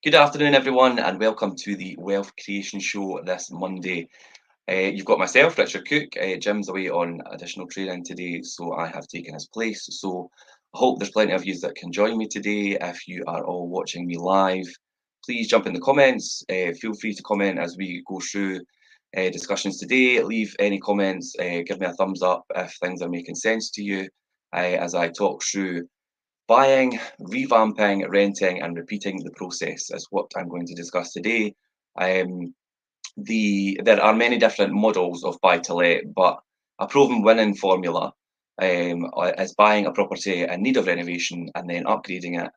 Good afternoon, everyone, and welcome to the Wealth Creation Show this Monday. You've got myself, Richard Cook. Jim's away on additional training today, so I have taken his place. So I hope there's plenty of you that can join me today. If you are all watching me live, please jump in the comments. Feel free to comment as we go through discussions today. Leave any comments. Give me a thumbs up if things are making sense to you as I talk through buying, revamping, renting, and repeating the process is what I'm going to discuss today. Um, there are many different models of buy to let, but a proven winning formula is buying a property in need of renovation and then upgrading it,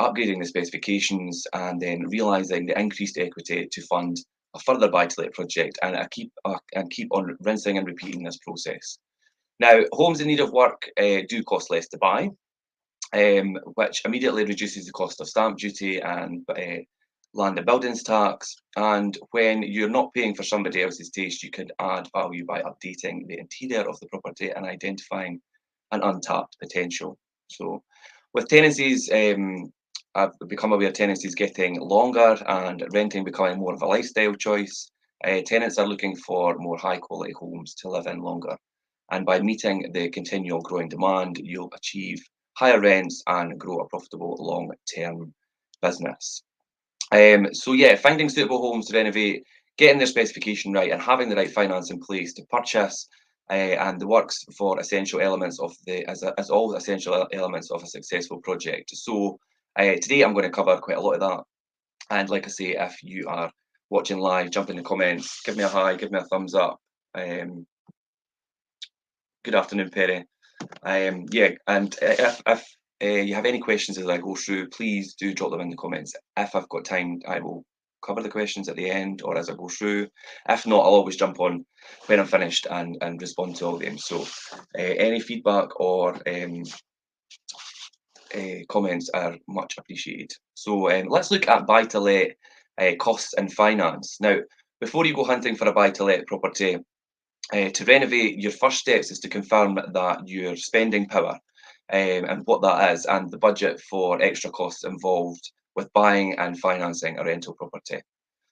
upgrading the specifications, and then realizing the increased equity to fund a further buy to let project, and keep on rinsing and repeating this process. Now, homes in need of work do cost less to buy, which immediately reduces the cost of stamp duty and land and buildings tax. And when you're not paying for somebody else's taste, you can add value by updating the interior of the property and identifying an untapped potential. So, with tenancies, I've become aware tenancies getting longer and renting becoming more of a lifestyle choice. Tenants are looking for more high quality homes to live in longer. And by meeting the continual growing demand, you'll achieve higher rents and grow a profitable long-term business. So yeah, finding suitable homes to renovate, getting their specification right, and having the right finance in place to purchase, and the works for essential elements of as all essential elements of a successful project. So today I'm going to cover quite a lot of that. And like I say, if you are watching live, jump in the comments, give me a hi, give me a thumbs up. Good afternoon, Perry. Yeah, and if you have any questions as I go through, please do drop them in the comments. If I've got time, I will cover the questions at the end or as I go through. If not, I'll always jump on when I'm finished and respond to all of them. So any feedback or comments are much appreciated. So let's look at buy-to-let costs and finance. Now, before you go hunting for a buy-to-let property, to renovate, your first steps is to confirm that your spending power and what that is, and the budget for extra costs involved with buying and financing a rental property.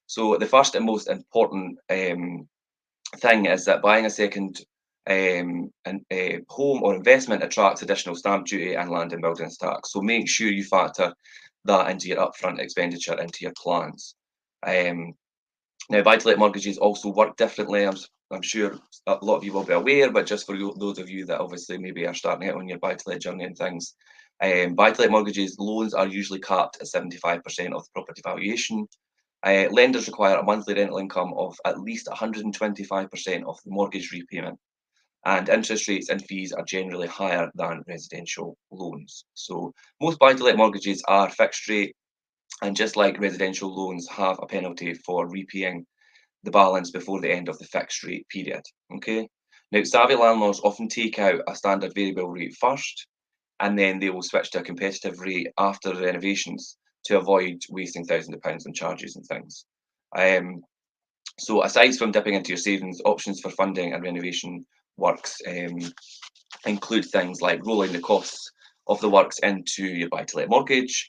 So the first and most important thing is that buying a second home or investment attracts additional stamp duty and land and buildings tax. So make sure you factor that into your upfront expenditure into your plans. Um, Now, buy-to-let mortgages also work differently. I'm sure a lot of you will be aware, but just for those of you that obviously maybe are starting out on your buy-to-let journey and things, buy-to-let mortgages loans are usually capped at 75% of the property valuation. Lenders require a monthly rental income of at least 125% of the mortgage repayment, and interest rates and fees are generally higher than residential loans. So most buy-to-let mortgages are fixed rate, and just like residential loans have a penalty for repaying the balance before the end of the fixed rate period. Okay. Now, savvy landlords often take out a standard variable rate first, and then they will switch to a competitive rate after the renovations to avoid wasting thousands of pounds on charges and things. Um, so, aside from dipping into your savings, options for funding and renovation works include things like rolling the costs of the works into your buy-to-let mortgage,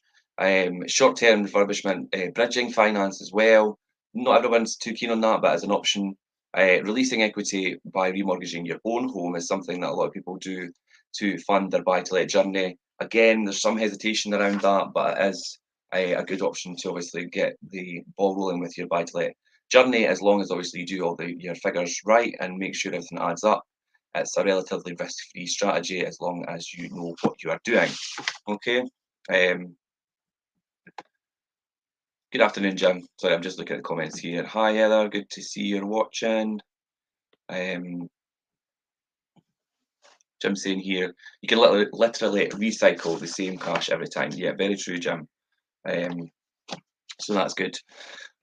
short-term refurbishment, bridging finance as well. Not everyone's too keen on that, but as an option, releasing equity by remortgaging your own home is something that a lot of people do to fund their buy-to-let journey. Again, there's some hesitation around that, but it is a good option to obviously get the ball rolling with your buy-to-let journey, as long as obviously you do all your figures right and make sure everything adds up. It's a relatively risk-free strategy as long as you know what you are doing. Okay. Um, Good afternoon, Jim. Sorry, I'm just looking at the comments here. Hi, Heather. Good to see you're watching. Um, Jim saying here, you can literally recycle the same cash every time. Yeah, very true, Jim. Um, so that's good.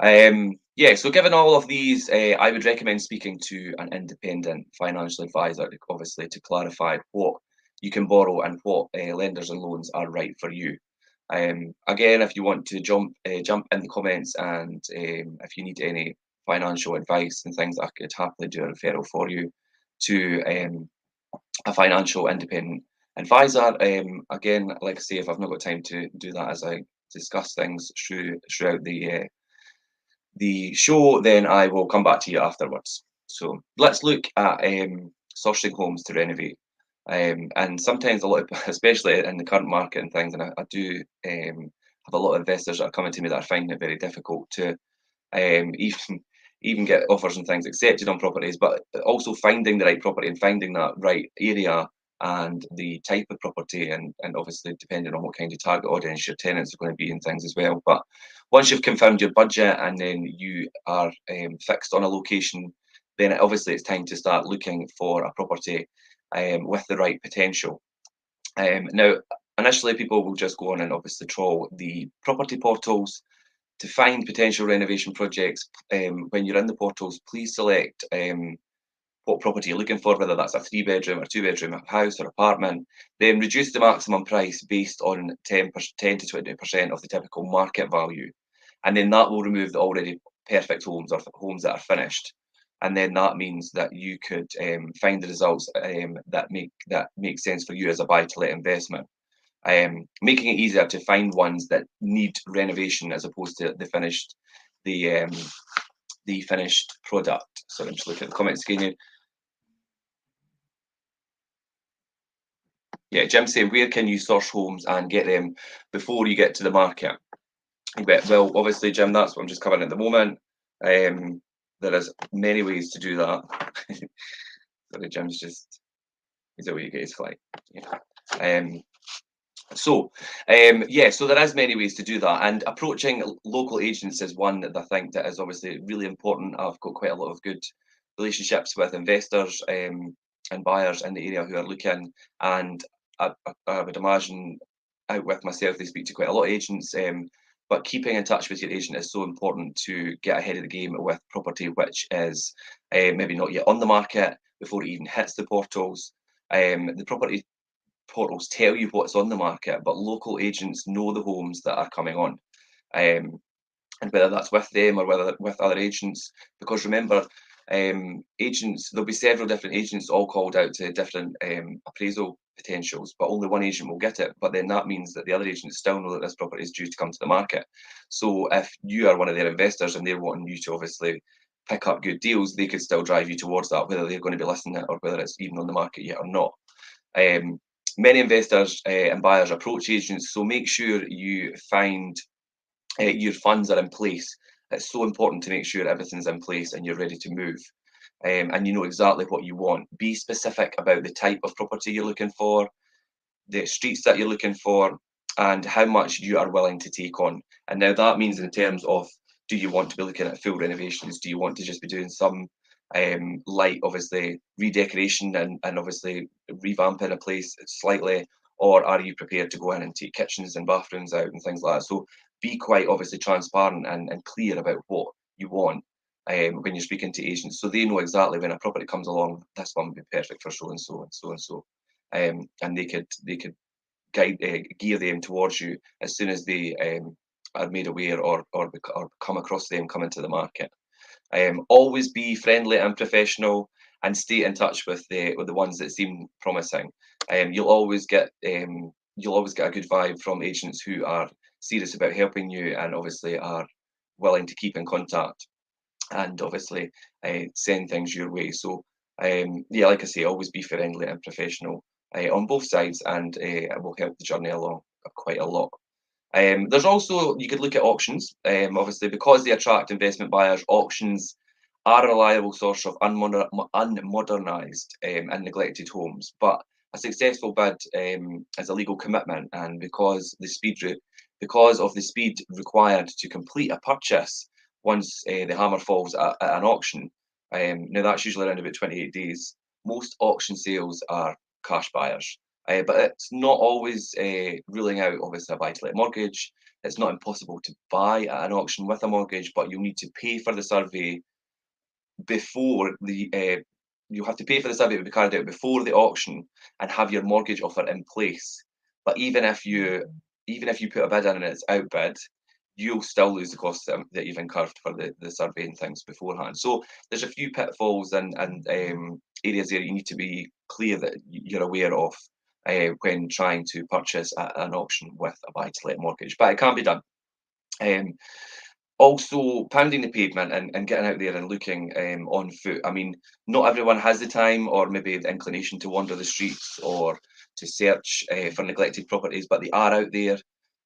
Yeah, so given all of these, I would recommend speaking to an independent financial advisor, obviously, to clarify what you can borrow and what lenders and loans are right for you. Again, if you want to jump in the comments, and if you need any financial advice and things, I could happily do a referral for you to a financial independent advisor. Again, like I say, if I've not got time to do that as I discuss things throughout the show, then I will come back to you afterwards. So let's look at sourcing homes to renovate. And sometimes a lot of, especially in the current market and things, and I do have a lot of investors that are coming to me that are finding it very difficult to even get offers and things accepted on properties, but also finding the right property and finding that right area and the type of property, and obviously depending on what kind of target audience your tenants are going to be and things as well. But once you've confirmed your budget and then you are fixed on a location, then obviously it's time to start looking for a property with the right potential. Now, initially people will just go on and obviously trawl the property portals to find potential renovation projects. When you're in the portals, please select what property you're looking for, whether that's a 3-bedroom or 2-bedroom house or apartment. Then reduce the maximum price based on 10 to 20% of the typical market value. And then that will remove the already perfect homes or homes that are finished. And then that means that you could find the results that make sense for you as a buy-to-let investment. Making it easier to find ones that need renovation as opposed to the finished product. So I'm just looking at the comments again here. Yeah, Jim's saying, where can you source homes and get them before you get to the market? Well, obviously, Jim, that's what I'm just covering at the moment. There is many ways to do that. Sorry, Jim's just, is that where you get his flight? Yeah. So there is many ways to do that, and approaching local agents is one that I think that is obviously really important. I've got quite a lot of good relationships with investors and buyers in the area who are looking, and I would imagine out with myself they speak to quite a lot of agents. But keeping in touch with your agent is so important to get ahead of the game with property which is maybe not yet on the market before it even hits the portals. The property portals tell you what's on the market, but local agents know the homes that are coming on, and whether that's with them or whether with other agents. Because remember, agents, there'll be several different agents all called out to different appraisal potentials, but only one agent will get it. But then that means that the other agents still know that this property is due to come to the market. So if you are one of their investors and they're wanting you to obviously pick up good deals, they could still drive you towards that, whether they're going to be listing it or whether it's even on the market yet or not. Many investors and buyers approach agents, so make sure you find your funds are in place. It's so important to make sure everything's in place and you're ready to move, and you know exactly what you want. Be specific about the type of property you're looking for, the streets that you're looking for, and how much you are willing to take on. And now that means in terms of, do you want to be looking at full renovations? Do you want to just be doing some light, obviously, redecoration and obviously revamping a place slightly, or are you prepared to go in and take kitchens and bathrooms out and things like that? So be quite obviously transparent and clear about what you want when you're speaking to agents, so they know exactly when a property comes along, this one would be perfect for so and so and so and so, and they could guide gear them towards you as soon as they are made aware or come across them coming to the market. Always be friendly and professional, and stay in touch with the ones that seem promising. You'll always get a good vibe from agents who are serious about helping you and obviously are willing to keep in contact and obviously send things your way. So yeah, like I say, always be friendly and professional on both sides, and it will help the journey along quite a lot. There's also, you could look at auctions. Obviously, because they attract investment buyers, auctions are a reliable source of unmodernised and neglected homes. But a successful bid is a legal commitment, and because of the speed required to complete a purchase once the hammer falls at an auction, now that's usually around about 28 days. Most auction sales are cash buyers. But it's not always ruling out, obviously, a buy-to-let mortgage. It's not impossible to buy at an auction with a mortgage, but you'll need to pay for the survey before the you'll have to pay for the survey to be carried out before the auction and have your mortgage offer in place. But even if you put a bid in and it's outbid, you'll still lose the costs that you've incurred for the survey and things beforehand. So there's a few pitfalls and areas there you need to be clear that you're aware of when trying to purchase at an auction with a buy-to-let mortgage, but it can be done. Um, Also, pounding the pavement and getting out there and looking on foot. I mean, not everyone has the time or maybe the inclination to wander the streets or to search for neglected properties, but they are out there,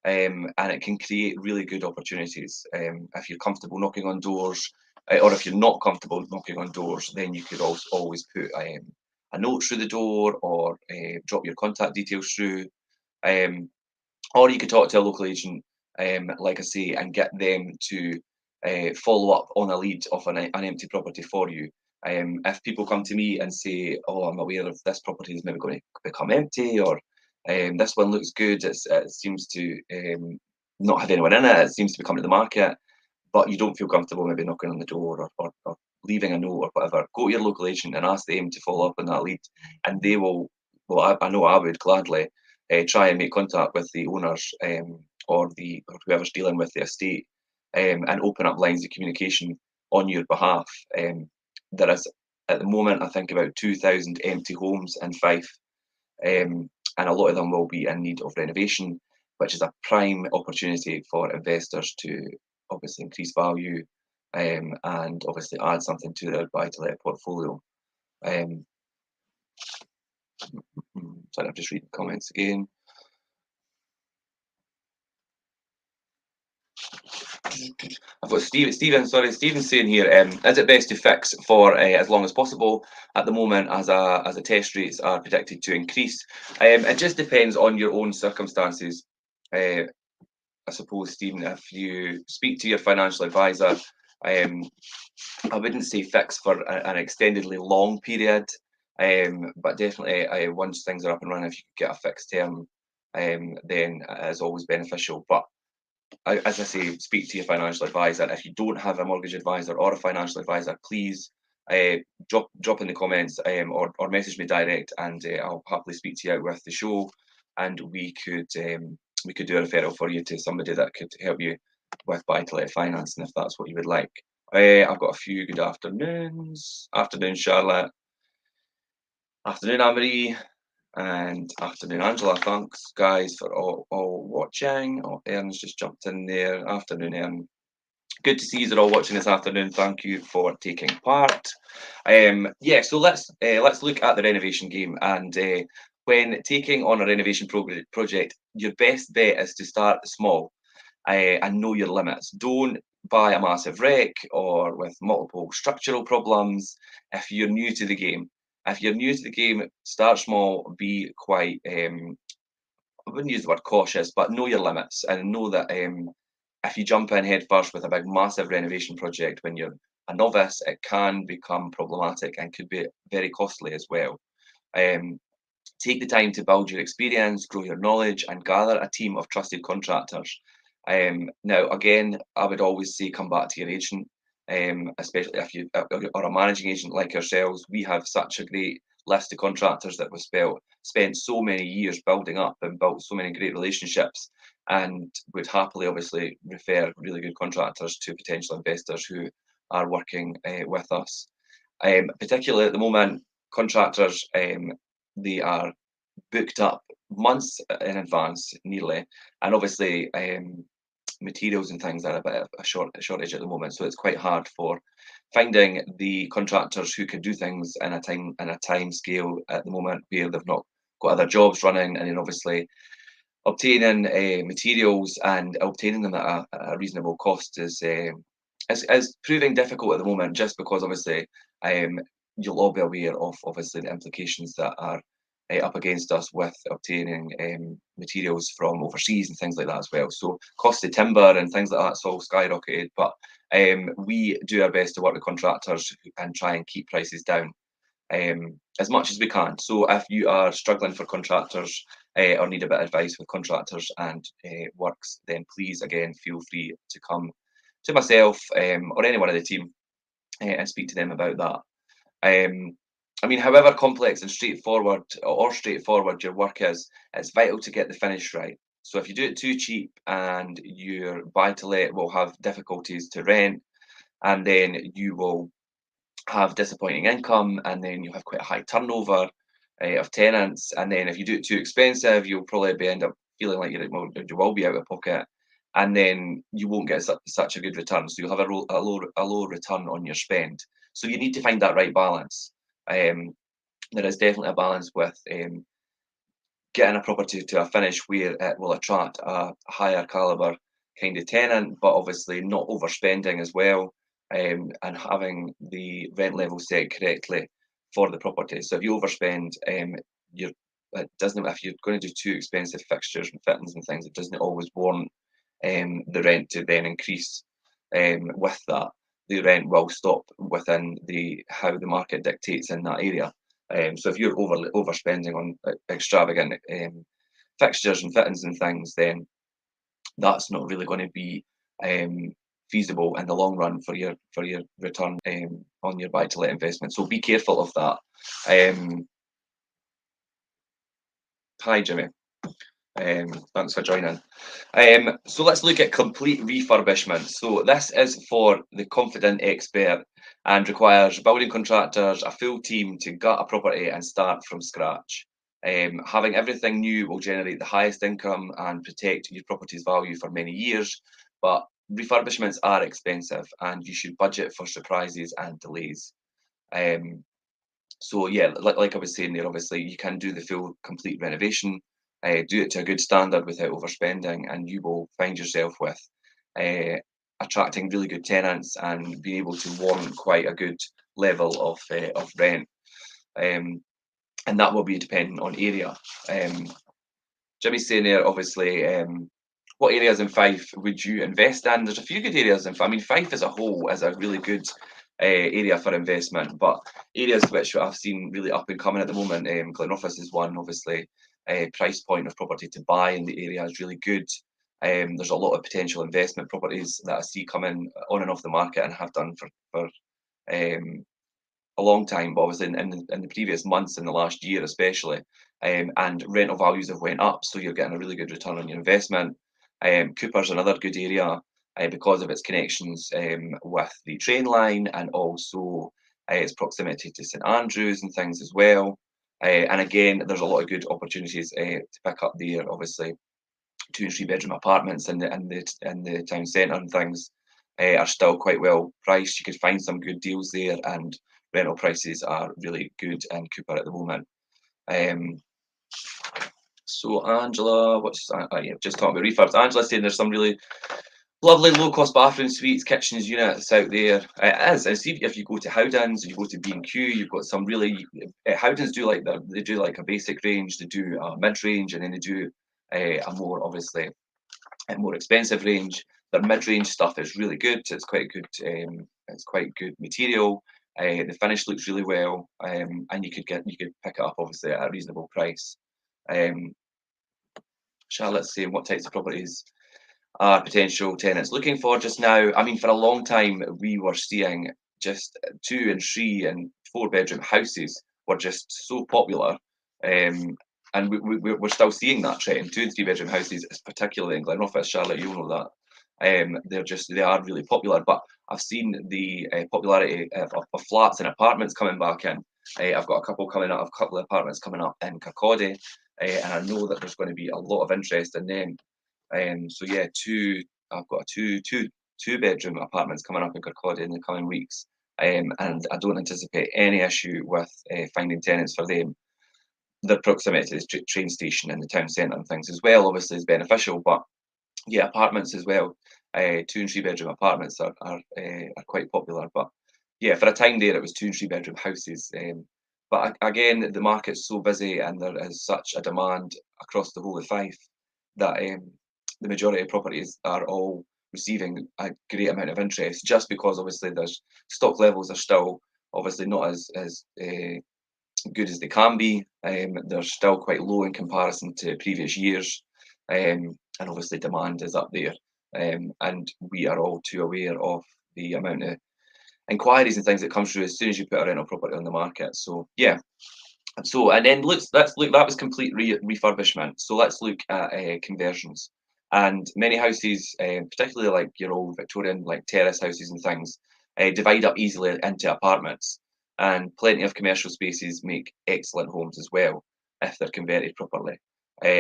and it can create really good opportunities. If you're comfortable knocking on doors, or if you're not comfortable knocking on doors, then you could also always put a note through the door or drop your contact details through. Um, or you could talk to a local agent, like I say, and get them to follow up on a lead of an empty property for you. If people come to me and say, "Oh, I'm aware of this property is maybe going to become empty," or "This one looks good. It seems to not have anyone in it. It seems to be coming to the market," but you don't feel comfortable maybe knocking on the door or leaving a note or whatever, go to your local agent and ask them to follow up on that lead, and they will. Well, I know I would gladly try and make contact with the owners, or whoever's dealing with the estate, and open up lines of communication on your behalf. There is at the moment, I think, about 2,000 empty homes in Fife, and a lot of them will be in need of renovation, which is a prime opportunity for investors to obviously increase value, and obviously add something to their buy-to-let portfolio. Um, Sorry, I'm just reading the comments again. I've got Stephen's saying here, is it best to fix for as long as possible at the moment as the test rates are predicted to increase? It just depends on your own circumstances. I suppose, Stephen, if you speak to your financial advisor, I wouldn't say fix for an extendedly long period, but definitely once things are up and running, if you could get a fixed term, then it is always beneficial. But as I say, speak to your financial advisor. If you don't have a mortgage advisor or a financial advisor, please drop in the comments, or message me direct, and I'll happily speak to you out with the show, and we could do a referral for you to somebody that could help you with buy-to-let financing if that's what you would like. I've got a few good afternoons. Afternoon, Charlotte. Afternoon, Anne-Marie. And afternoon, Angela. Thanks, guys, for all watching. Oh, Ern's just jumped in there. Afternoon, Ern. Good to see you all watching this afternoon. Thank you for taking part. Yeah, so let's look at the renovation game. And when taking on a renovation project, your best bet is to start small and know your limits. Don't buy a massive wreck or with multiple structural problems if you're new to the game. If you're new to the game, start small, be quite, I wouldn't use the word cautious, but know your limits and know that if you jump in head first with a big, massive renovation project when you're a novice, it can become problematic and could be very costly as well. Um, Take the time to build your experience, grow your knowledge, and gather a team of trusted contractors. Now, again, I would always say come back to your agent, especially if you are a managing agent like yourselves. We have such a great list of contractors that we've spent so many years building up and built so many great relationships, and would happily, obviously, refer really good contractors to potential investors who are working with us. Particularly at the moment, contractors, they are booked up months in advance, nearly, and obviously materials and things are a bit of a shortage at the moment, so it's quite hard for finding the contractors who can do things in a time scale at the moment where they've not got other jobs running, and then obviously obtaining materials and obtaining them at a reasonable cost is proving difficult at the moment, just because obviously you'll all be aware of obviously the implications that are up against us with obtaining materials from overseas and things like that as well. So cost of timber and things like that's all skyrocketed, but we do our best to work with contractors and try and keep prices down as much as we can. So if you are struggling for contractors or need a bit of advice with contractors and works, then please again feel free to come to myself or anyone of the team and speak to them about that. I mean, however complex and straightforward your work is, it's vital to get the finish right. So if you do it too cheap and your buy-to-let will have difficulties to rent, and then you will have disappointing income, and then you have quite a high turnover, of tenants, and then if you do it too expensive, you'll probably end up feeling like you will be out of pocket, and then you won't get such a good return. So you'll have a low return on your spend. So you need to find that right balance. Um, there is definitely a balance with getting a property to a finish where it will attract a higher caliber kind of tenant, but obviously not overspending as well, and having the rent level set correctly for the property. So if you overspend, you're it doesn't if you're going to do too expensive fixtures and fittings and things, it doesn't always warrant the rent to then increase. With that, the rent will stop within the how the market dictates in that area. So if you're overspending on extravagant fixtures and fittings and things, then that's not really going to be um, feasible in the long run for your return on your buy to let investment. So be careful of that. Hi, Jimmy. Thanks for joining. So let's look at complete refurbishment. So this is for the confident expert and requires building contractors, a full team to gut a property and start from scratch. Having everything new will generate the highest income and protect your property's value for many years, but refurbishments are expensive and you should budget for surprises and delays. Um, so yeah, like I was saying there, obviously you can do the full complete renovation, do it to a good standard without overspending, and you will find yourself with uh, attracting really good tenants and being able to warrant quite a good level of rent. Um, and that will be dependent on area. Um, Jimmy's saying there, obviously, what areas in Fife would you invest in? There's a few good areas in Fife. I mean, Fife as a whole is a really good area for investment, but areas which I've seen really up and coming at the moment, Glenrothes is one, obviously. Price point of property to buy in the area is really good. There's a lot of potential investment properties that I see coming on and off the market and have done for um, a long time, but obviously in the previous months, in the last year especially, and rental values have went up, so you're getting a really good return on your investment. Cooper's another good area because of its connections with the train line and also its proximity to St Andrews and things as well. And again, there's a lot of good opportunities to pick up there. Obviously, 2 and 3 bedroom apartments in the town centre and things are still quite well priced. You could find some good deals there, and rental prices are really good in Cooper at the moment. Um, so Angela, yeah, just talking about refurbs. Angela saying there's some really lovely low cost bathroom suites, kitchens, units out there. It is. And see if you go to Howdens, you go to B&Q, you've got some really Howdens do they do like a basic range, they do a mid range, and then they do a more obviously a more expensive range. Their mid-range stuff is really good. It's quite good. It's quite good material. The finish looks really well, and you could pick it up obviously at a reasonable price. Um, Charlotte's saying what types of properties are potential tenants looking for just now? I mean, for a long time we were seeing just 2 and 3 and 4 bedroom houses were just so popular. And we're still seeing that trend. 2 and 3 bedroom houses, particularly in Glenrothes, Charlotte, you'll know that. They are really popular, but I've seen the popularity of flats and apartments coming back in. I've got a couple coming up, a couple of apartments coming up in Kirkcaldy, and I know that there's going to be a lot of interest in them. So yeah, I've got two bedroom apartments coming up in Kirkcaldy in the coming weeks, and I don't anticipate any issue with finding tenants for them. The proximity to the train station and the town centre and things as well obviously is beneficial, but yeah, apartments as well. 2 and 3 bedroom apartments are quite popular, but yeah, for a time there it was 2 and 3 bedroom houses. But again, the market's so busy and there is such a demand across the whole of Fife that the majority of properties are all receiving a great amount of interest, just because obviously there's stock levels are still obviously not as good as they can be. They're still quite low in comparison to previous years, and obviously demand is up there. And we are all too aware of the amount of inquiries and things that come through as soon as you put a rental property on the market. So yeah. So and then let's look. That was complete refurbishment. So let's look at conversions. And many houses, particularly like your old Victorian like terrace houses and things, divide up easily into apartments. and plenty of commercial spaces make excellent homes as well if they're converted properly.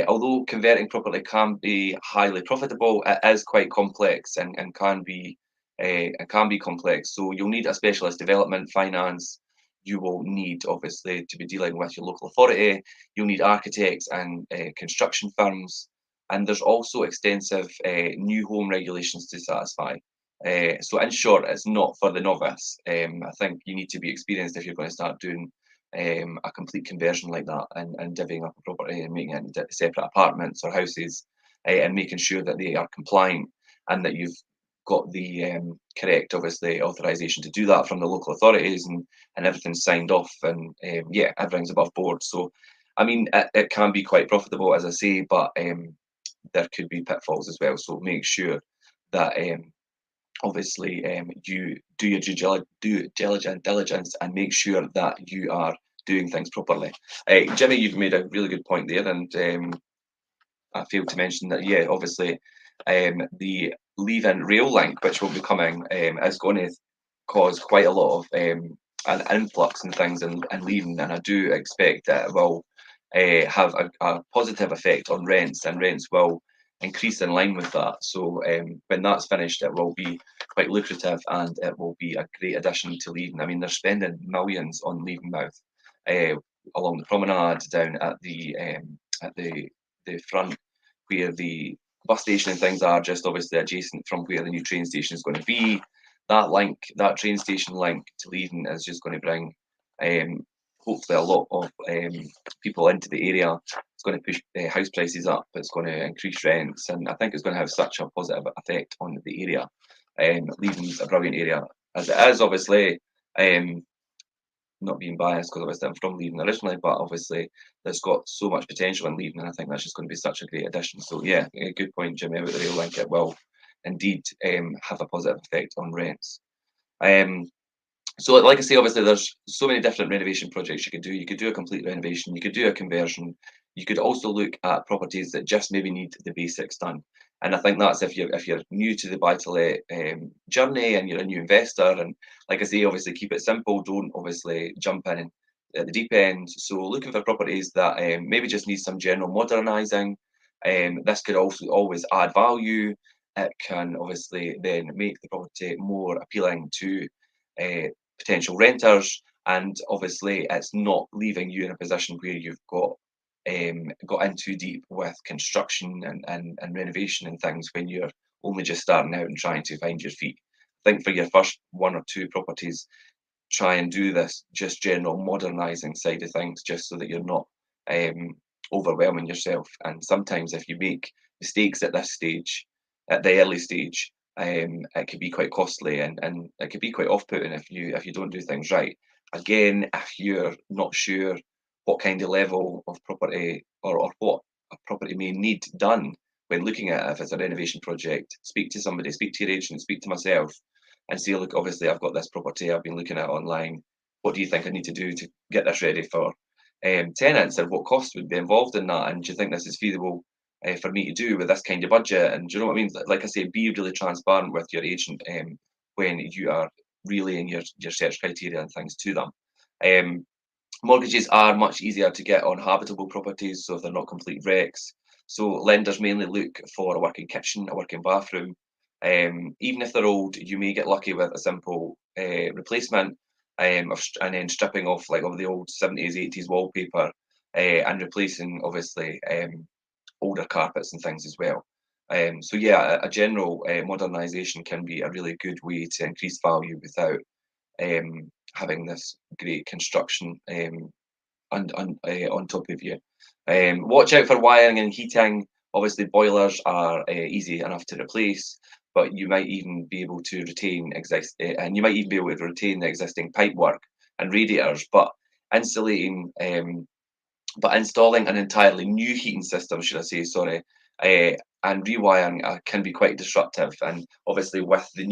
Although converting properly can be highly profitable, it is quite complex and can be complex. So you'll need a specialist development finance. You will need obviously to be dealing with your local authority. You'll need architects and construction firms, and there's also extensive new home regulations to satisfy. So in short, it's not for the novice. I think you need to be experienced if you're going to start doing a complete conversion like that and divvying up a property and making it into separate apartments or houses, and making sure that they are compliant and that you've got the correct, obviously, authorization to do that from the local authorities, and everything's signed off, and yeah, everything's above board. So, I mean, it can be quite profitable, as I say, but there could be pitfalls as well. So make sure that obviously you do your due diligence and make sure that you are doing things properly. Jimmy, you've made a really good point there, and I failed to mention that, yeah, obviously the leave-in rail link, which will be coming, is going to cause quite a lot of an influx and things and leaving, and I do expect that it will have a positive effect on rents, and rents will increase in line with that. So when that's finished, it will be quite lucrative, and it will be a great addition to Leaven. I mean, they're spending millions on Leaven Mouth, along the promenade, down at the front where the bus station and things are, just obviously adjacent from where the new train station is going to be. That link, that train station link to Leaven, is just going to bring hopefully a lot of people into the area. It's going to push house prices up. It's going to increase rents, and I think it's going to have such a positive effect on the area. Leaven's a brilliant area as it is, obviously. Not being biased because obviously I'm from Leaven originally, but obviously there's got so much potential in Leaven, and I think that's just going to be such a great addition. So yeah, a good point, Jimmy, about the rail link. It will indeed have a positive effect on rents. So like I say, obviously there's so many different renovation projects you could do. You could do a complete renovation, you could do a conversion, you could also look at properties that just maybe need the basics done. And I think that's if you're new to the buy to let journey and you're a new investor. And like I say, obviously keep it simple. Don't obviously jump in at the deep end. So looking for properties that maybe just need some general modernising. This could also always add value. It can obviously then make the property more appealing to potential renters, and obviously it's not leaving you in a position where you've got in too deep with construction and renovation and things when you're only just starting out and trying to find your feet. I think for your first one or two properties, try and do this just general modernising side of things, just so that you're not overwhelming yourself. And sometimes if you make mistakes at this stage, at the early stage, it could be quite costly, and it could be quite off-putting if you don't do things right. Again, if you're not sure what kind of level of property or what a property may need done when looking at it, if it's a renovation project, speak to somebody, speak to your agent, speak to myself, and say, look, obviously I've got this property I've been looking at online. What do you think I need to do to get this ready for tenants, and what costs would be involved in that? And do you think this is feasible for me to do with this kind of budget? And do you know what I mean? Like I say, be really transparent with your agent when you are relaying your search criteria and things to them. Mortgages are much easier to get on habitable properties, so if they're not complete wrecks. So lenders mainly look for a working kitchen, a working bathroom. Even if they're old, you may get lucky with a simple replacement, and then stripping off like of the old 70s, 80s wallpaper, and replacing obviously older carpets and things as well. So yeah, a general modernisation can be a really good way to increase value without having this great construction on top of you. Watch out for wiring and heating. Obviously, boilers are easy enough to replace, but you might even be able to and you might even be able to retain the existing pipework and radiators. But installing an entirely new heating system, should I say, sorry, and rewiring can be quite disruptive. And obviously, with the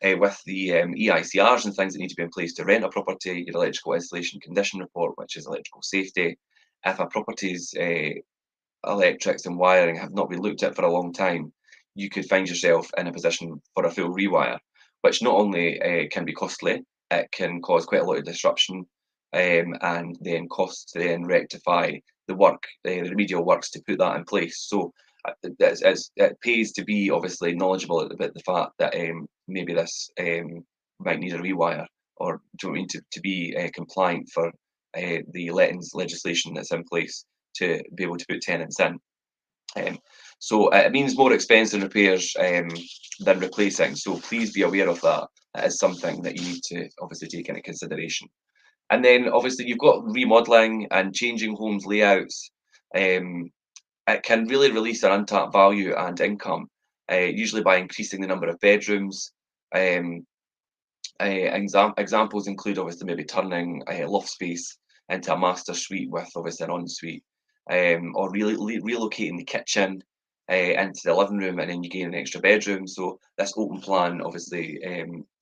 EICRs and things that need to be in place to rent a property, your electrical installation condition report, which is electrical safety. If a property's electrics and wiring have not been looked at for a long time, you could find yourself in a position for a full rewire, which not only can be costly, it can cause quite a lot of disruption, and then costs to then rectify the work, the remedial works to put that in place. So it pays to be obviously knowledgeable about the fact that maybe this might need a rewire, or do you mean to be compliant for the lettings legislation that's in place to be able to put tenants in. Um, so it means more expensive repairs than replacing. So please be aware of that. It is something that you need to obviously take into consideration. And then obviously you've got remodeling and changing homes layouts. Um, it can really release an untapped value and income, usually by increasing the number of bedrooms. Um, examples include obviously maybe turning loft space into a master suite with obviously an ensuite, or really relocating the kitchen into the living room, and then you gain an extra bedroom. So this open plan obviously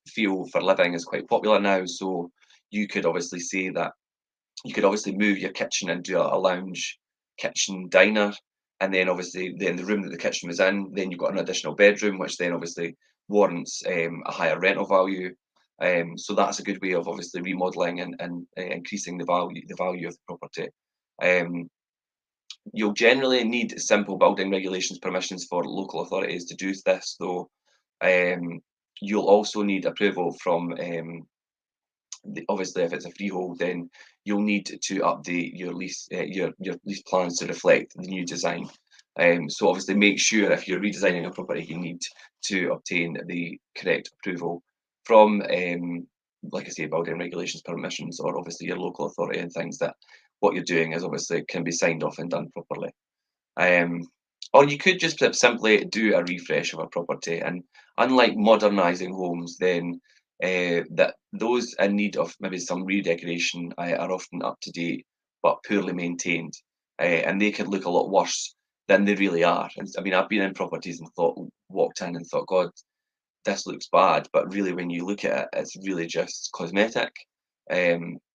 feel for living is quite popular now. So you could obviously say that you could obviously move your kitchen into a lounge kitchen diner, and then obviously then the room that the kitchen was in, then you've got an additional bedroom, which then obviously warrants a higher rental value. So that's a good way of obviously remodeling and increasing the value of the property. Um, you'll generally need simple building regulations permissions for local authorities to do this, though. Um, you'll also need approval from obviously, if it's a freehold, then you'll need to update your lease plans to reflect the new design. So obviously, make sure if you're redesigning a property, you need to obtain the correct approval from, like I say, building regulations permissions, or obviously your local authority, and things that what you're doing is obviously can be signed off and done properly. Um, or you could just simply do a refresh of a property. And unlike modernising homes, then that those in need of maybe some redecoration are often up to date but poorly maintained, and they could look a lot worse than they really are. And I mean, I've been in properties and walked in and thought, God, this looks bad, but really, when you look at it, it's really just cosmetic.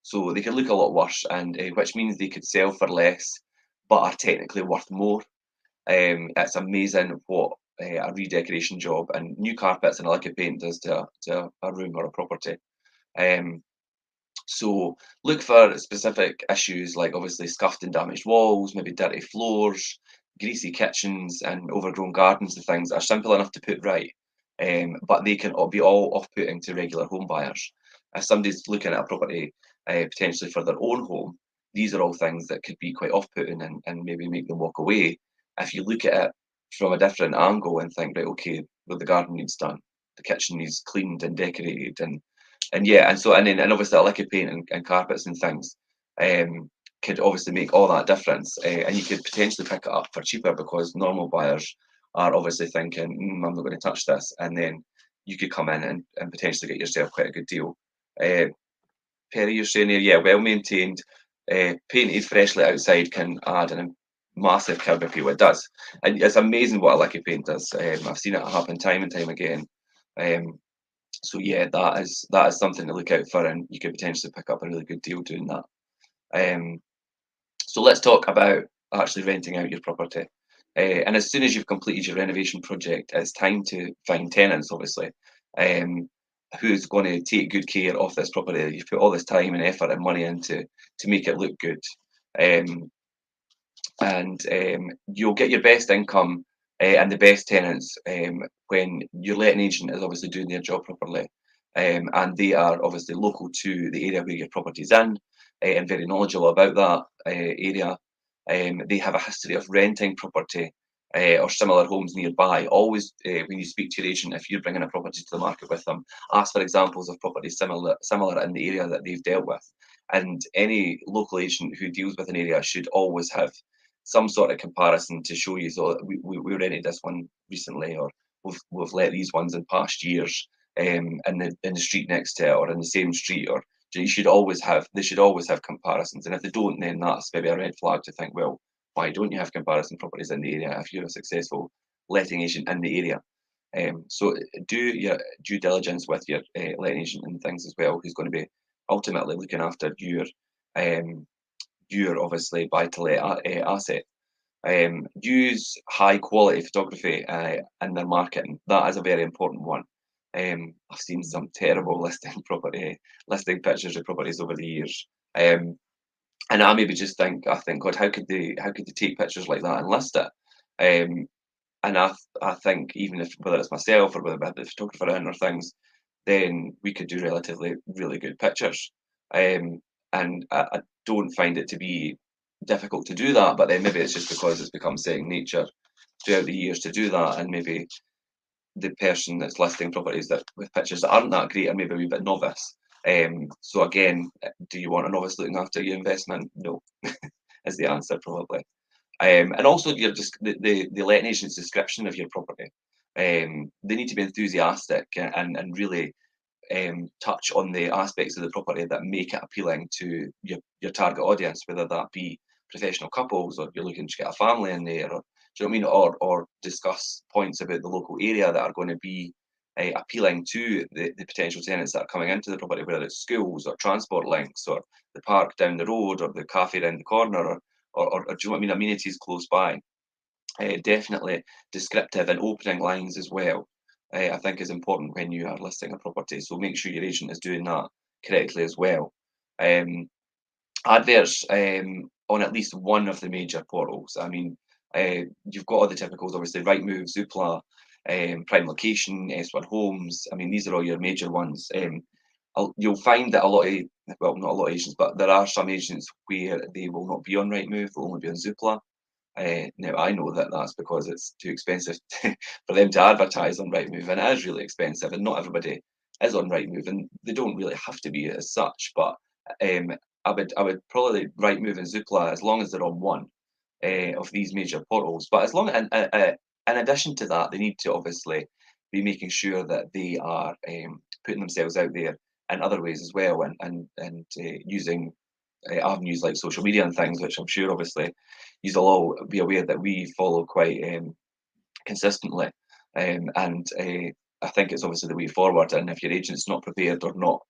So they could look a lot worse, and which means they could sell for less, but are technically worth more. It's amazing what a redecoration job and new carpets and a lick of paint does to a room or a property. Um, so look for specific issues like obviously scuffed and damaged walls, maybe dirty floors, greasy kitchens, and overgrown gardens. The things that are simple enough to put right, but they can all be all off-putting to regular home buyers. If somebody's looking at a property potentially for their own home, these are all things that could be quite off-putting, and maybe make them walk away. If you look at it from a different angle and think, right, okay, well, the garden needs done, the kitchen needs cleaned and decorated, and yeah, and obviously a lick of paint and carpets and things could obviously make all that difference, and you could potentially pick it up for cheaper because normal buyers are obviously thinking, I'm not going to touch this, and then you could come in and potentially get yourself quite a good deal. Uh, Perry, you're saying here, yeah, well maintained, painted freshly outside can add a massive curb appeal. It does, and it's amazing what a lick of paint does. I've seen it happen time and time again. Um, so yeah, that is something to look out for, and you could potentially pick up a really good deal doing that. Um, so let's talk about actually renting out your property. And as soon as you've completed your renovation project, it's time to find tenants, obviously, who's going to take good care of this property. You've put all this time and effort and money into to make it look good. Um, and you'll get your best income and the best tenants when your letting agent is obviously doing their job properly, and they are obviously local to the area where your property's in, and very knowledgeable about that area. They have a history of renting property or similar homes nearby. Always, when you speak to your agent, if you're bringing a property to the market with them, ask for examples of properties similar in the area that they've dealt with. And any local agent who deals with an area should always have some sort of comparison to show you. So we rented this one recently, or we've let these ones in past years, in the street next to it, or in the same street, or they should always have comparisons. And if they don't, then that's maybe a red flag to think, well, why don't you have comparison properties in the area if you're a successful letting agent in the area? So do your due diligence with your letting agent and things as well, who's going to be ultimately looking after your obviously buy to let asset. Use high quality photography in their marketing. That is a very important one. I've seen some terrible listing pictures of properties over the years. And I maybe just think, God, how could they take pictures like that and list it? Um, and I think even if whether it's myself or whether we had the photographer in or things, then we could do relatively really good pictures. Um, and I don't find it to be difficult to do that, but then maybe it's just because it's become second nature throughout the years to do that, and maybe the person that's listing properties that with pictures that aren't that great are maybe a wee bit novice. So again, do you want a novice looking after your investment? No, is the answer probably. And also your just the letting agent's description of your property. They need to be enthusiastic and really touch on the aspects of the property that make it appealing to your target audience, whether that be professional couples or you're looking to get a family in there, or do you know what I mean, or discuss points about the local area that are going to be appealing to the potential tenants that are coming into the property, whether it's schools or transport links or the park down the road or the cafe down the corner or do you know what I mean, amenities close by. Definitely descriptive and opening lines as well, I think is important when you are listing a property. So make sure your agent is doing that correctly as well. Um, Adverts on at least one of the major portals. I mean, you've got all the typicals, obviously, Rightmove, Zoopla, Prime Location, S1 Homes. I mean, these are all your major ones. You'll find that a lot of, well, not a lot of agents, but there are some agents where they will not be on Rightmove, they'll only be on Zoopla. Now I know that that's because it's too expensive for them to advertise on Rightmove, and it is really expensive, and not everybody is on Rightmove, and they don't really have to be as such. But um, I would probably Rightmove and Zoopla as long as they're on one of these major portals. But as long in addition to that, they need to obviously be making sure that they are putting themselves out there in other ways as well, and using avenues like social media and things, which I'm sure obviously you'll all be aware that we follow quite consistently. And I think it's obviously the way forward. And if your agent's not prepared or not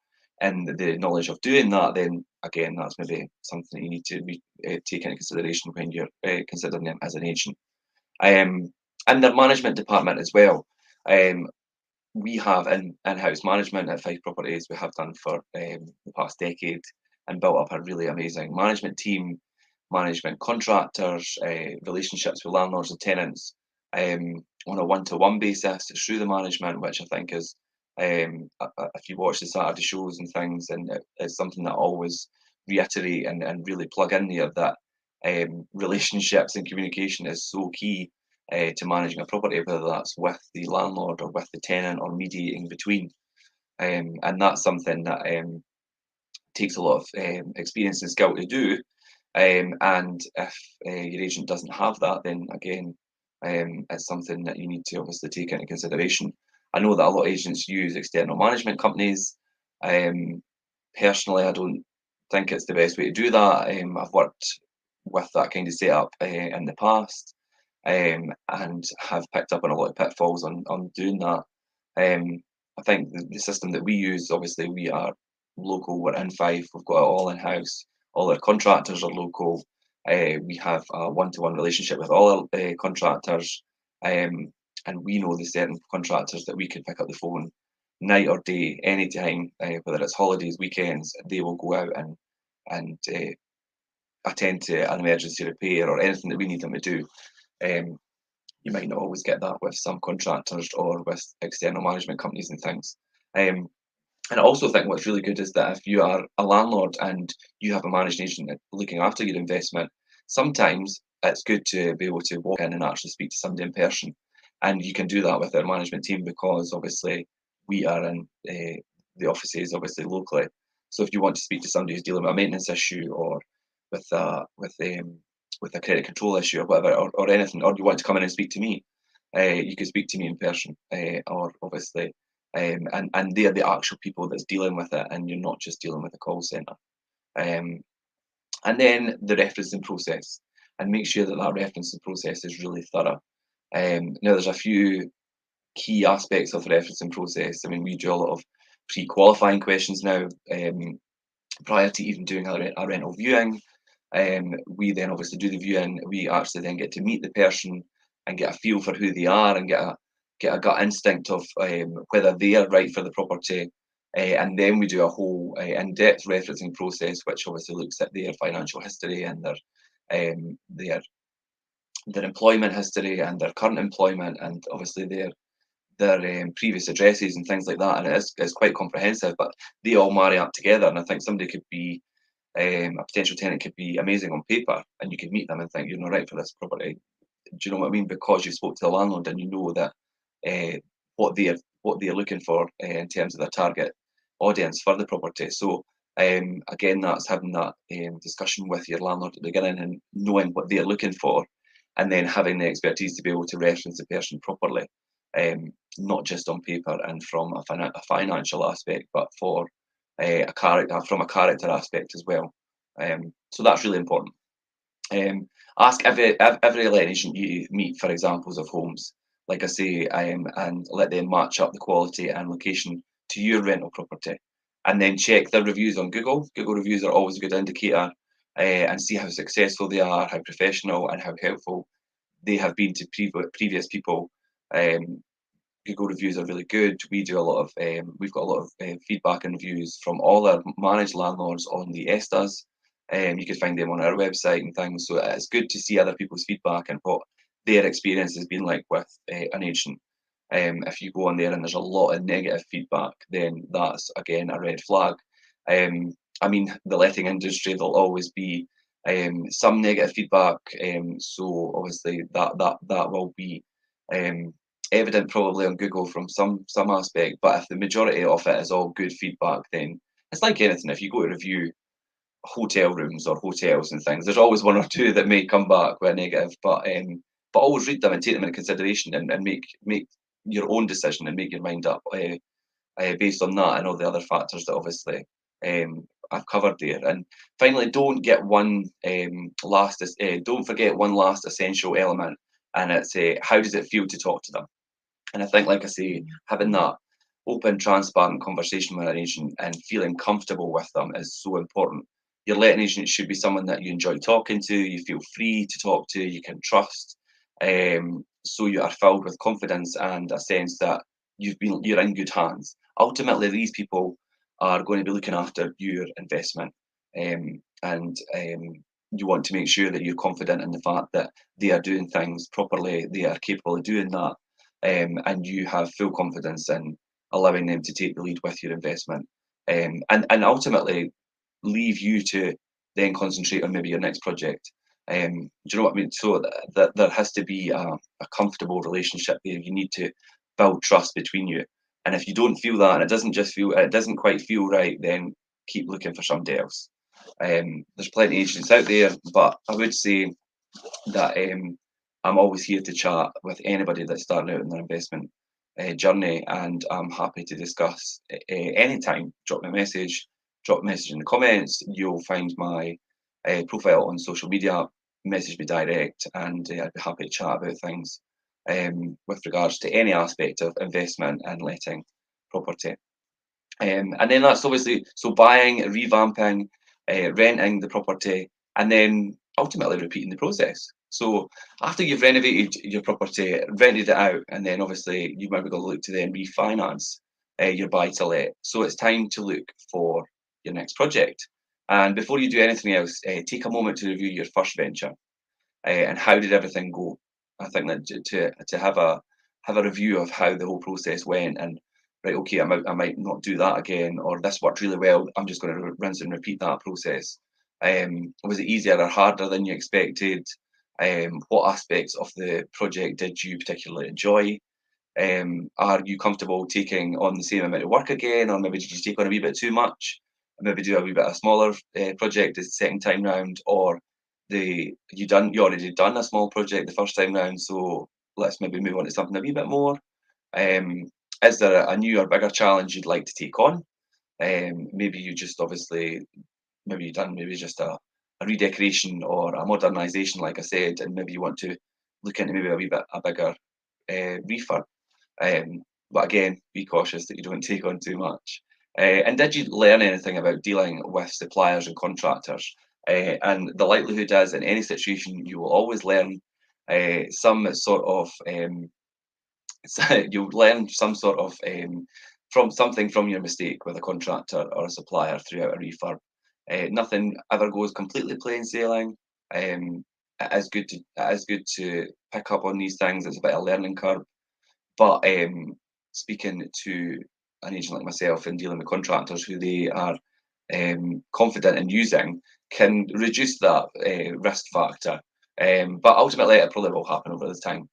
in the knowledge of doing that, then again, that's maybe something that you need to take into consideration when you're considering them as an agent. Um, and their management department as well. Um, we have in-house management at Fife Properties. We have done for the past decade and built up a really amazing management team, management contractors, relationships with landlords and tenants on a one-to-one basis through the management, which I think is, if you watch the Saturday shows and things, and it's something that I always reiterate and really plug in there, that relationships and communication is so key to managing a property, whether that's with the landlord or with the tenant or mediating between. And that's something that takes a lot of experience and skill to do. And if your agent doesn't have that, then again, it's something that you need to obviously take into consideration. I know that a lot of agents use external management companies. Um, Personally, I don't think it's the best way to do that. I've worked with that kind of setup in the past, and have picked up on a lot of pitfalls on doing that. I think the system that we use, obviously, we are local. We're in Fife. We've got it all in house. All our contractors are local. We have a one-to-one relationship with all our contractors, and we know the certain contractors that we can pick up the phone night or day, anytime, whether it's holidays, weekends. They will go out and attend to an emergency repair or anything that we need them to do. Um, you might not always get that with some contractors or with external management companies and things. Um, and I also think what's really good is that if you are a landlord and you have a managing agent looking after your investment, sometimes it's good to be able to walk in and actually speak to somebody in person. And you can do that with our management team because obviously we are in the offices, obviously locally. So if you want to speak to somebody who's dealing with a maintenance issue or with a credit control issue or whatever, or anything, or you want to come in and speak to me, you can speak to me in person, or obviously and they're the actual people that's dealing with it, and you're not just dealing with a call center. Um, and then the referencing process, and make sure that that referencing process is really thorough. Now, there's a few key aspects of the referencing process. I mean, we do a lot of pre-qualifying questions now prior to even doing a rental viewing. We then obviously do the viewing. We actually then get to meet the person and get a feel for who they are and get a gut instinct of whether they are right for the property. And then we do a whole in-depth referencing process, which obviously looks at their financial history and their employment history and their current employment, and obviously their previous addresses and things like that. And it's quite comprehensive, but they all marry up together. And I think somebody could be a potential tenant could be amazing on paper, and you could meet them and think you're not right for this property. Do you know what I mean? Because you spoke to the landlord and you know that uh, what they're looking for in terms of their target audience for the property. So again, that's having that discussion with your landlord at the beginning and knowing what they're looking for, and then having the expertise to be able to reference the person properly, not just on paper and from a financial aspect, but for a character from a character aspect as well. So that's really important. Ask every letting agent you meet for examples of homes, like I say, and let them match up the quality and location to your rental property. And then check their reviews on Google. Google reviews are always a good indicator, and see how successful they are, how professional, and how helpful they have been to previous people. Um, Google reviews are really good. We've got a lot of feedback and reviews from all our managed landlords on the Estas. You can find them on our website and things. So it's good to see other people's feedback and what their experience has been like with an agent. If you go on there and there's a lot of negative feedback, then that's again a red flag. I mean, the letting industry, there'll always be some negative feedback. So obviously that will be um, evident probably on Google from some aspect. But if the majority of it is all good feedback, then it's like anything. If you go to review hotel rooms or hotels and things, there's always one or two that may come back with a negative. But always read them and take them into consideration, and make your own decision and make your mind up based on that and all the other factors that obviously I've covered there. And finally, don't forget one last essential element, and it's how does it feel to talk to them? And I think, like I say, having that open, transparent conversation with an agent and feeling comfortable with them is so important. Your letting agent should be someone that you enjoy talking to, you feel free to talk to, you can trust. So you are filled with confidence and a sense that you're in good hands. Ultimately, these people are going to be looking after your investment, and you want to make sure that you're confident in the fact that they are doing things properly, they are capable of doing that, and you have full confidence in allowing them to take the lead with your investment, and ultimately leave you to then concentrate on maybe your next project. Do you know what I mean? So that there has to be a comfortable relationship there. You need to build trust between you. And if you don't feel that, and it doesn't quite feel right, then keep looking for somebody else. There's plenty of agents out there, but I would say that I'm always here to chat with anybody that's starting out in their investment journey, and I'm happy to discuss anytime. Drop me a message, drop a message in the comments. You'll find my profile on social media. Message me direct, and I'd be happy to chat about things with regards to any aspect of investment and letting property. And then that's obviously so buying, revamping, renting the property, and then ultimately repeating the process. So after you've renovated your property, rented it out, and then obviously you might be going to look to then refinance your buy to let. So it's time to look for your next project. And before you do anything else, take a moment to review your first venture, and how did everything go. I think that to have a review of how the whole process went, and right, okay, I might not do that again, or this worked really well. I'm just going to rinse and repeat that process. Was it easier or harder than you expected? What aspects of the project did you particularly enjoy? Are you comfortable taking on the same amount of work again, or maybe did you take on a wee bit too much? Maybe do a wee bit of a smaller project the second time round, or you already done a small project the first time round, so let's maybe move on to something a wee bit more. Um, is there a new or bigger challenge you'd like to take on? Maybe you just obviously maybe you've done maybe just a redecoration or a modernisation, like I said, and maybe you want to look into maybe a bigger refurb. But again, be cautious that you don't take on too much. And did you learn anything about dealing with suppliers and contractors? And the likelihood is, in any situation, you will always learn some sort of So you'll learn some sort of from something from your mistake with a contractor or a supplier throughout a refurb. Nothing ever goes completely plain sailing. It is good to pick up on these things. It's a bit of a learning curve. But speaking to an agent like myself and dealing with contractors who they are confident in using can reduce that risk factor. But ultimately, it probably will happen over the time.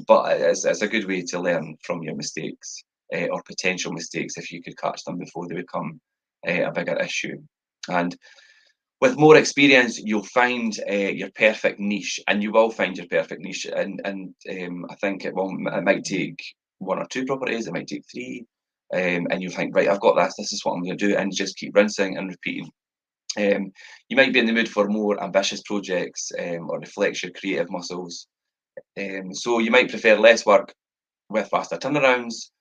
But it's a good way to learn from your mistakes or potential mistakes if you could catch them before they become a bigger issue. And with more experience, you'll find your perfect niche, and you will find your perfect niche. And I think it might take one or two properties, it might take three, and you'll think, right, I've got this. This is what I'm going to do, and just keep rinsing and repeating. You might be in the mood for more ambitious projects or reflects your creative muscles. So you might prefer less work with faster turnarounds,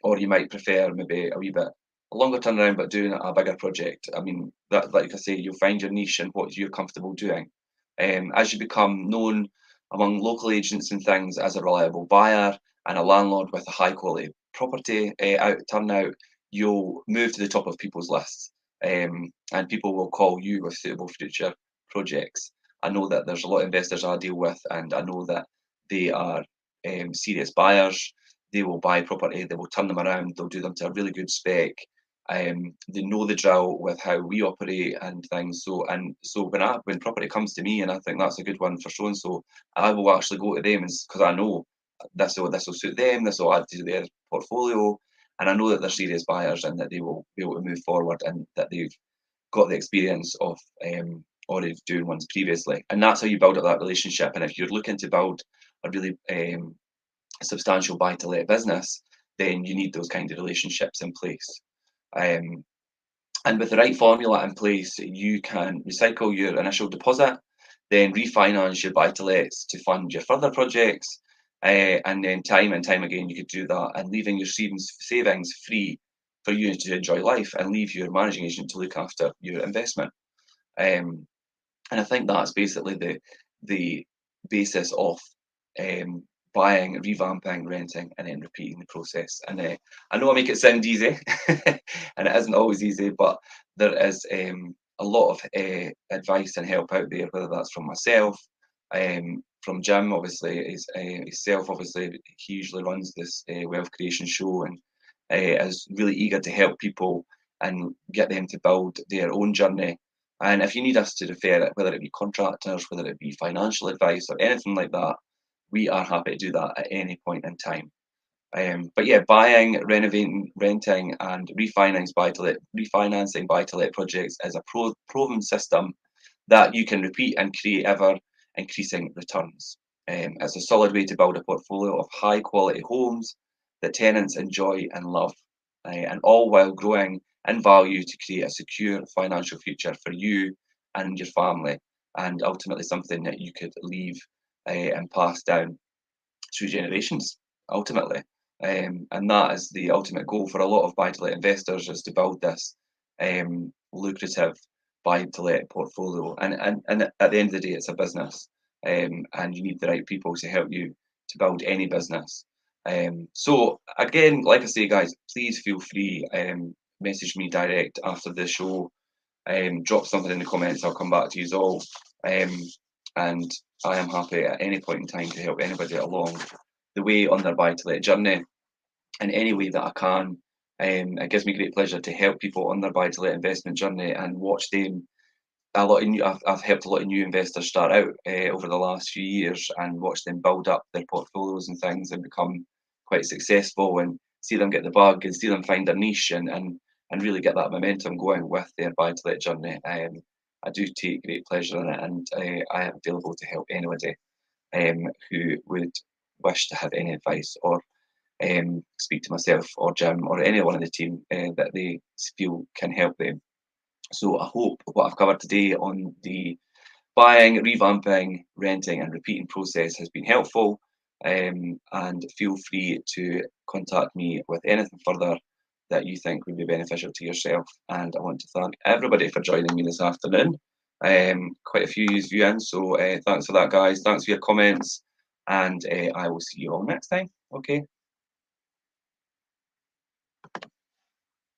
or you might prefer maybe a wee bit longer turnaround but doing a bigger project. I mean, that, like I say, you'll find your niche and what you're comfortable doing. As you become known among local agents and things as a reliable buyer and a landlord with a high quality property turnout, you'll move to the top of people's lists, and people will call you with suitable future projects. I know that there's a lot of investors I deal with, and I know that they are serious buyers. They will buy property, they will turn them around, they'll do them to a really good spec. They know the drill with how we operate and things. So when property comes to me and I think that's a good one for so and so, I will actually go to them because I know this will suit them, this will add to their portfolio, and I know that they're serious buyers and that they will be able to move forward and that they've got the experience of already doing ones previously. And that's how you build up that relationship. And if you're looking to build a really substantial buy to let business, then you need those kind of relationships in place. Um, and with the right formula in place, you can recycle your initial deposit, then refinance your buy to lets to fund your further projects. And then time and time again, you could do that and leaving your savings free for you to enjoy life and leave your managing agent to look after your investment. Um, and I think that's basically the basis of um, buying, revamping, renting, and then repeating the process. And I know I make it sound easy, and it isn't always easy, but there is a lot of advice and help out there, whether that's from myself, from Jim, obviously, himself, obviously, he usually runs this wealth creation show and is really eager to help people and get them to build their own journey. And if you need us to refer it, whether it be contractors, whether it be financial advice or anything like that, we are happy to do that at any point in time. But yeah, buying, renovating, renting, and refinancing buy-to-let projects is a proven system that you can repeat and create ever increasing returns. It's a solid way to build a portfolio of high quality homes that tenants enjoy and love, and all while growing in value to create a secure financial future for you and your family, and ultimately something that you could leave and pass down through generations, ultimately. And that is the ultimate goal for a lot of buy-to-let investors, is to build this lucrative buy-to-let portfolio. And at the end of the day, it's a business, and you need the right people to help you to build any business. So again, like I say, guys, please feel free, message me direct after the show, drop something in the comments. I'll come back to you all. And I am happy at any point in time to help anybody along the way on their buy to let journey in any way that I can. It gives me great pleasure to help people on their buy to let investment journey and watch them. I've helped a lot of new investors start out over the last few years and watch them build up their portfolios and things and become quite successful, and see them get the bug and see them find their niche and really get that momentum going with their buy to let journey. I do take great pleasure in it, and I am available to help anybody who would wish to have any advice or speak to myself or Jim or anyone in the team that they feel can help them. So I hope what I've covered today on the buying, revamping, renting, and repeating process has been helpful. And feel free to contact me with anything further that you think would be beneficial to yourself. And I want to thank everybody for joining me this afternoon. Quite a few of you in, so thanks for that, guys. Thanks for your comments. and I will see you all next time. Okay,